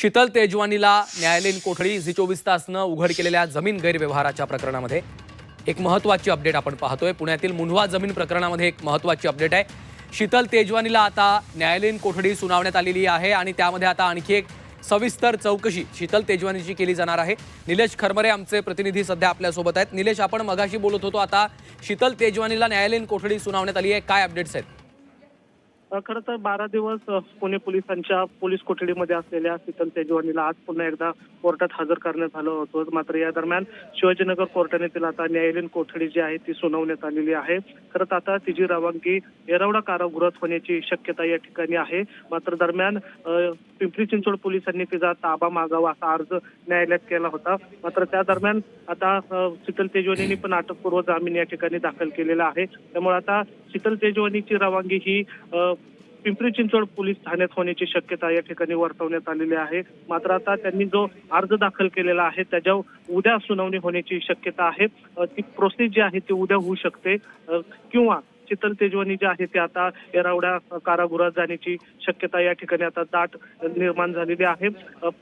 शीतल तेजवानीला न्यायालयीन कोठडी झी 24 तासनं उघड केलेल्या जमीन गैरव्यवहाराच्या प्रकरणामध्ये एक महत्त्वाची अपडेट आपण पाहतोय। पुण्यातील मुंढवा जमीन प्रकरणामध्ये एक महत्त्वाची अपडेट आहे। शीतल तेजवानीला आता न्यायालयीन कोठडी सुनावण्यात आलेली आहे आणि त्यामध्ये आता आणखी एक सविस्तर चौकशी शीतल तेजवानीची केली जाणार आहे। निलेश खरमरे आमचे प्रतिनिधी सध्या आपल्यासोबत आहेत। निलेश, आपण मगाशी बोलत होतो, आता शीतल तेजवानीला न्यायालयीन कोठडी सुनावण्यात आली आहे, काय अपडेट्स आहेत? खरं तर 12 दिवस पुणे पोलिसांच्या पोलीस कोठडीमध्ये असलेल्या शीतल तेजवानीला आज पुन्हा एकदा कोर्टात हजर करण्यात आलं होतं। मात्र या दरम्यान शिवाजीनगर कोर्टाने तिला आता न्यायालयीन कोठडी जी आहे ती सुनावण्यात आलेली आहे। खरं तर आता तिची रवानगी येरवडा कारागृहात होण्याची शक्यता या ठिकाणी आहे। मात्र दरम्यान पिंपरी चिंचवड पोलिसांनी तिचा ताबा मागावा असा अर्ज न्यायालयात केला होता। मात्र त्या दरम्यान आता शीतल तेजवानीने पण अटकपूर्व जामीन या ठिकाणी दाखल केलेला आहे। त्यामुळे आता शीतल तेजवानीची रवानगी ही पिंपरी चिंचवड पोलीस ठाण्यात होण्याची शक्यता या ठिकाणी वर्तवण्यात आलेली आहे। मात्र आता त्यांनी जो अर्ज दाखल केलेला आहे त्याच्यावर उद्या सुनावणी होण्याची शक्यता आहे। ती प्रोसेस जी आहे ती उद्या होऊ शकते किंवा शीतल तेजवानी जे आहे ते आता येरवडा कारागृहात जाण्याची शक्यता या ठिकाणी आता दाट निर्माण झालेली आहे।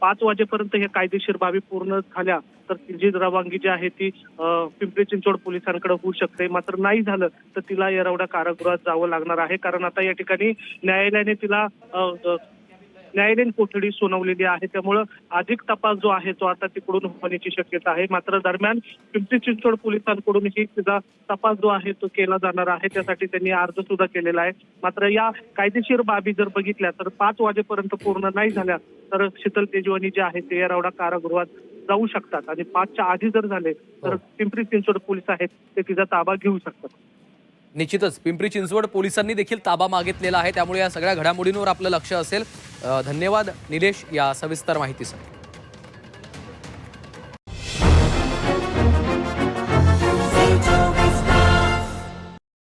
5 वाजेपर्यंत हे कायदेशीर बाबी पूर्ण झाल्या तर तिची रवानगी जी आहे ती पिंपरी चिंचवड पोलिसांकडे होऊ शकते। मात्र नाही झालं तर तिला येरवडा कारागृहात जावं लागणार आहे, कारण आता या ठिकाणी न्यायालयाने तिला न्यायालयीन कोठडी सुनावलेली आहे। त्यामुळे अधिक तपास जो आहे तो आता तिकडून होण्याची शक्यता आहे। मात्र दरम्यान पिंपरी चिंचवड पोलिसांकडूनही तिचा तपास जो आहे तो केला जाणार आहे, त्यासाठी त्यांनी अर्ज सुद्धा केलेला आहे। मात्र या कायदेशीर बाबी जर बघितल्या तर 5 वाजेपर्यंत पूर्ण नाही झाल्या तर शीतल तेजवानी जे आहे ते येरवडा कारागृहात जाऊ शकतात आणि 5च्या आधी जर झाले तर पिंपरी चिंचवड पोलीस आहेत ते तिचा ताबा घेऊ शकतात। निश्चितच पिंपरी चिंचवड पोलिसांनी देखील ताबा मागितलेला आहे, त्यामुळे या सगळ्या घडामोडींवर आपलं लक्ष असेल। धन्यवाद निलेश या सविस्तर माहितीसाठी।